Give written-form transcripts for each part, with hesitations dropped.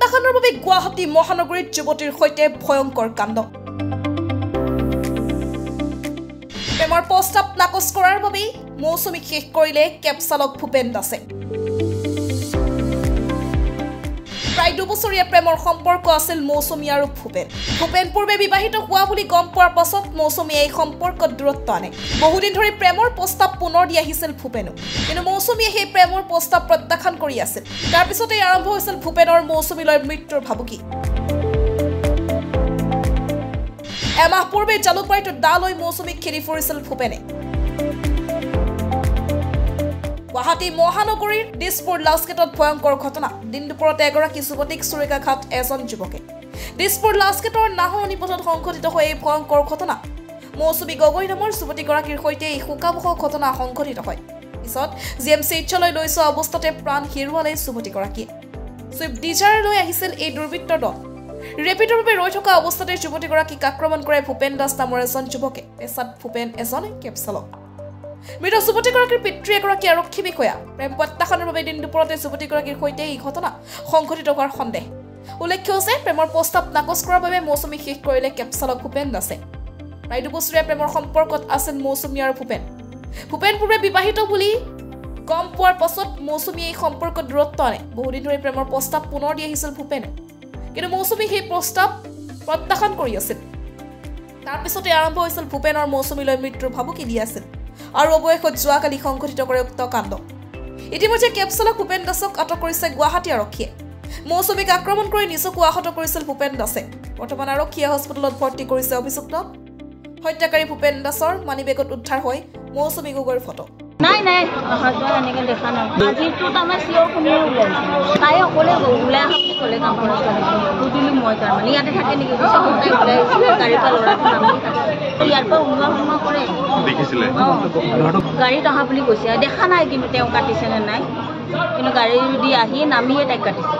প্ৰত্যাখ্যানৰ বাবে গুৱাহাটী মহানগৰীত যুৱতীৰ সৈতে ভয়ংকৰ কাণ্ড প্ৰেমৰ প্ৰস্তাৱ নাকচ কৰাৰ বাবে মৌচুমীক শেষ কৰিলে কেব চালক ভূপেন দাসে প্ৰায় 2 বছৰীয়া প্ৰেমৰ সম্পৰ্ক আছিল মৌচুমী আৰু ভূপেন পূৰ্বে বিবাহিত হোৱা বুলি গম পোৱাৰ পাছত মৌচুমীয়ে এই সম্পৰ্কত দূৰত্ব আনে বহুদিন ধৰি প্ৰেমৰ প্ৰস্তাৱ পুনৰ দি আহিছিল ভূপেনো কিন্তু মৌচুমীয়ে সেই প্ৰেমৰ প্ৰস্তাৱ প্ৰত্যাখ্যান কৰি আছিল তাৰ পিছতে আৰম্ভ হৈছিল ভূপেনৰ মৌচুমীলৈ মৃত্যুৰ ভাবুকি এমাহ পূৰ্বে জালুকবাৰীত দালৈ মৌচুমীক খেদি ফুৰিছিল ভূপেনে গুৱাহাটী মহানগৰীৰ দিছপুৰ লাষ্টগেটত ভয়ংকৰ ঘটনা দিন দুপৰতে এগৰাকী যুৱতীক চুৰিকাঘাট এজন যুৱকে দিছপুৰ লাষ্টগেটৰ নাহৰণি পথত সংঘটিত হৈ এই ভয়ংকৰ ঘটনা মৌচুমী গগৈ নামৰ যুৱতীগৰাকীৰ সৈতে এই শোকাবহ ঘটনা সংঘটিত হয় পিছত জিএমচি চিকিৎসালয়লৈ লৈ যোৱা অৱস্থাতে প্ৰাণ হেৰুৱালে যুৱতীগৰাকীয়ে ছুইফ্ট ডিজায়াৰ লৈ আহিছিল এই দুৰ্বৃত্তৰ দল ৰেপিডৰ বাবে ৰৈ থকা অৱস্থাতে যুৱতীগৰাকীক আক্ৰমণ কৰে ভূপেন দাস নামৰ এজন যুৱকে পেছাত ভূপেন এজন কেব চালক মৃত যুৱতীগৰাকীৰ পিতৃ এগৰাকী আৰক্ষী বিষয়া প্ৰেম প্ৰত্যাখ্যানৰ বাবে দিন দুপৰতে যুৱতীগৰাকীৰ সৈতে এই ঘটনা সংঘটিত হোৱাৰ সন্দেহ উল্লেখ্য যে প্ৰেমৰ প্ৰস্তাৱ নাকচ কৰাৰ বাবে মৌচুমীক শেষ কৰিলে কেব চালক ভূপেন দাসে প্ৰায় 2 বছৰীয়া প্ৰেমৰ সম্পৰ্কত আছিল মৌচুমী আৰু ভূপেন পূৰ্বে বিবাহিত বুলি গম পোৱাৰ পাছত মৌচুমীয়ে এই সম্পৰ্কত দূৰত্ব আনে বহুদিন ধৰি প্ৰেমৰ প্ৰস্তাৱ পুনৰ দি আহিছিল ভূপেনে কিন্তু মৌচুমী সেই প্ৰস্তাৱ প্ৰত্যাখ্যান কৰি আছিল তাৰ পিছতে আৰম্ভ হৈছিল ভূপেনৰ মৌচুমীলৈ মৃত্যুৰ ভাবুকি দি আছিল আৰু অৱশেষত যোৱাকালি সংঘটিত কৰে উক্ত কাণ্ড ইতিমধ্যে কেব চালক ভূপেন দাসক আটক কৰিছে গুৱাহাটী আৰক্ষীয়ে মৌচুমীক আক্ৰমণ কৰি নিজকো আহত কৰিছিল ভূপেন দাসে বৰ্তমান আৰক্ষীয়ে হস্পিটেলত ভৰ্তি কৰিছে অভিযুক্তক হত্যাকাৰী ভূপেন দাসৰ মানিবেগত উদ্ধাৰ হয় মৌচুমী গগৈৰ ফটো নাই হয়তো এনেকৈ দেখা নাই আজিতো তাৰমানে চিঞৰ শুনিও ওলাইছে তাই অকলে ওলাই আহা বুলি ক'লে কাম কৰা সুধিলোঁ মই তাৰমানে ইয়াতে থাকে নেকি সদায় ওলাই গাড়ীৰ পৰা ল'ৰাটো নামি থাকে ইয়াৰ পৰা ওলোৱা কৰে দেখিছিলে গাড়ীত অহা বুলি কৈছে দেখা নাই কিন্তু তেওঁ কাটিছে নে নাই কিন্তু গাড়ী দি আহি নামিয়ে তাইক কাটিছে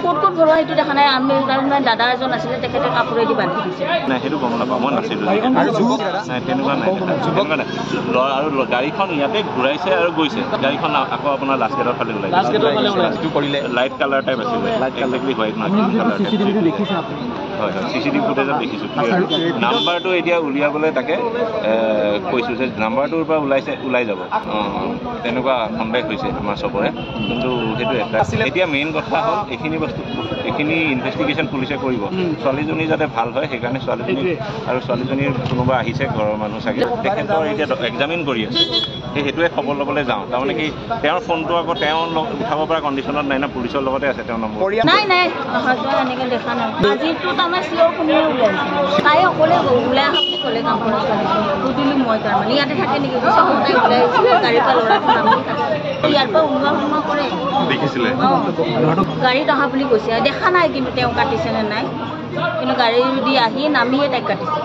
ক'ত ভৰোৱা সেইটো দেখা নাই আমি তাৰমানে দাদা এজন আছিলে তেখেতে কাপোৰেদি বান্ধি দিছে নাই সেইটো গম নাপাওঁ মই নাছিলোঁ তেনেকুৱা নাই আৰু গাড়ীখন ইয়াতে ঘূৰাইছে আৰু গৈছে গাড়ীখন আকৌ আপোনাৰ লাষ্টগেটৰ ফালে ওলাইছে লাইট কালাৰ টাইপ আছিলে একজেক্টলি হোৱাইট হয় চিচিটিভি ফুটেজত দেখিছোঁ নাম্বাৰটো এতিয়া উলিয়াবলৈ তাকে কৈছোঁ যে নাম্বাৰটোৰ পৰা ওলাই যাব তেনেকুৱা সন্দেহ হৈছে আমাৰ চবৰে কিন্তু সেইটো এটা এতিয়া মেইন কথা হ'ল এইখিনি ইনভেষ্টিগেশ্যন পুলিচে কৰিব ছোৱালীজনী যাতে ভাল হয় সেইকাৰণে ছোৱালীজনীৰ কোনোবা আহিছে ঘৰৰ মানুহ চাগে তেখেতৰ এতিয়া এক্সামিন কৰি আছে সেইটোৱে খবৰ ল'বলৈ যাওঁ তাৰমানে কি তেওঁৰ ফোনটো আকৌ তেওঁ উঠাব পৰা কণ্ডিশ্যনত নাই না পুলিচৰ লগতে আছে তেওঁৰ নম্বৰ নাই হয়তো এনেকৈ দেখা নাই আজিতো তাৰমানে চিঞৰ শুনিও ওলাইছে তাই অকলে ওলাই আহা বুলি ক'লে কাম কৰা সুধিলোঁ মই তাৰমানে ইয়াতে থাকে নেকি সদায় ওলাই গাড়ীৰ পৰা ল'ৰাটো নামি থাকে ইয়াৰ পৰা ওলোৱা কৰে দেখিছিলে গাড়ীত অহা বুলি কৈছে দেখা নাই কিন্তু তেওঁ কাটিছে নে নাই কিন্তু গাড়ী দি আহি নামিয়ে তাইক কাটিছে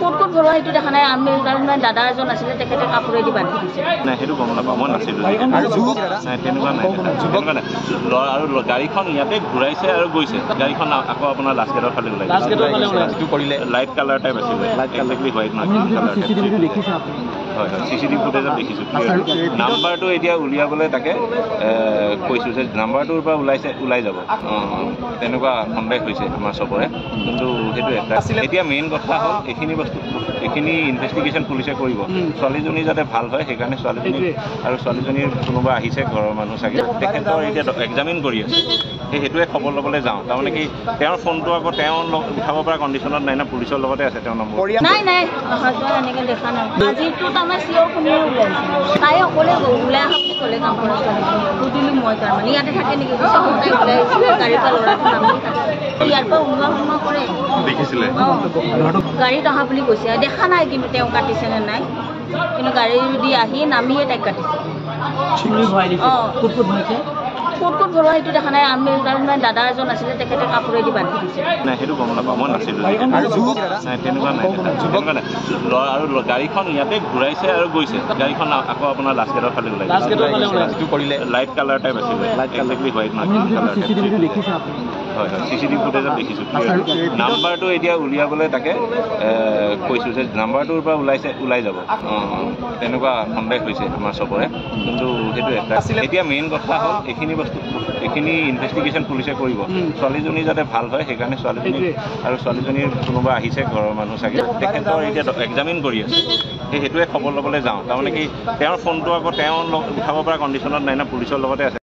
ক'ত ভৰোৱা সেইটো দেখা নাই আমি তাৰমানে দাদা এজন আছিলে তেখেতে কাপোৰেদি বান্ধি দিছে নাই সেইটো গম নাপাওঁ মই নাছিলোঁ তেনেকুৱা নাই আৰু গাড়ীখন ইয়াতে ঘূৰাইছে আৰু গৈছে গাড়ীখন আকৌ আপোনাৰ লাষ্টগেটৰ ফালে ওলাইছে লাইট কালাৰ টাইপ আছিলে একজেক্টলি হোৱাইট হয় চিচিটিভি ফুটেজত দেখিছোঁ নাম্বাৰটো এতিয়া উলিয়াবলৈ তাকে কৈছোঁ যে নাম্বাৰটোৰ পৰা ওলাই যাব তেনেকুৱা সন্দেহ হৈছে আমাৰ চবৰে কিন্তু সেইটো এটা এতিয়া মেইন কথা হ'ল এইখিনি ইনভেষ্টিগেশ্যন পুলিচে কৰিব ছোৱালীজনী যাতে ভাল হয় সেইকাৰণে ছোৱালীজনীৰ কোনোবা আহিছে ঘৰৰ মানুহ চাগে তেখেতৰ এতিয়া এক্সামিন কৰি আছে সেইটোৱে খবৰ ল'বলৈ যাওঁ তাৰমানে কি তেওঁৰ ফোনটো আকৌ তেওঁ উঠাব পৰা কণ্ডিশ্যনত নাই না পুলিচৰ লগতে আছে তেওঁৰ নম্বৰ নাই হয়তো এনেকৈ দেখা নাই আজিতো তাৰমানে চিঞৰ শুনিও ওলাইছে তাই অকলে ওলাই আহা বুলি ক'লে কাম কৰা সুধিলোঁ মই তাৰমানে ইয়াতে থাকে নেকি সদায় ওলাই গাড়ীৰ পৰা ল'ৰাটো নামি থাকে ইয়াৰ পৰা ওলোৱা কৰে দেখিছিলে গাড়ীত অহা বুলি কৈছে দেখা নাই কিন্তু তেওঁ কাটিছে নে নাই কিন্তু গাড়ী দি আহি নামিয়ে তাইক কাটিছে ক'ত ভৰোৱা সেইটো দেখা নাই আমি তাৰমানে দাদা এজন আছিলে তেখেতে কাপোৰেদি বান্ধি দিছে নাই সেইটো গম নাপাওঁ মই নাছিলোঁ তেনেকুৱা নাই আৰু গাড়ীখন ইয়াতে ঘূৰাইছে আৰু গৈছে গাড়ীখন আকৌ আপোনাৰ লাষ্টগেটৰ ফালে ওলাইছে লাইট কালাৰ টাইপ আছিলে একজেক্টলি হোৱাইট হয় হয় CCTV ফুটেজত দেখিছোঁ নাম্বাৰটো এতিয়া উলিয়াবলৈ তাকে কৈছোঁ যে নাম্বাৰটোৰ পৰা ওলাই যাব তেনেকুৱা সন্দেহ হৈছে আমাৰ চবৰে কিন্তু সেইটো এটা এতিয়া মেইন কথা হ'ল এইখিনি ইনভেষ্টিগেশ্যন পুলিচে কৰিব ছোৱালীজনী যাতে ভাল হয় সেইকাৰণে ছোৱালীজনীৰ কোনোবা আহিছে ঘৰৰ মানুহ চাগে তেখেতৰ এতিয়া এক্সামিন কৰি আছে সেইটোৱে খবৰ ল'বলৈ যাওঁ তাৰমানে কি তেওঁৰ ফোনটো আকৌ তেওঁ উঠাব পৰা কণ্ডিশ্যনত নাই না পুলিচৰ লগতে আছে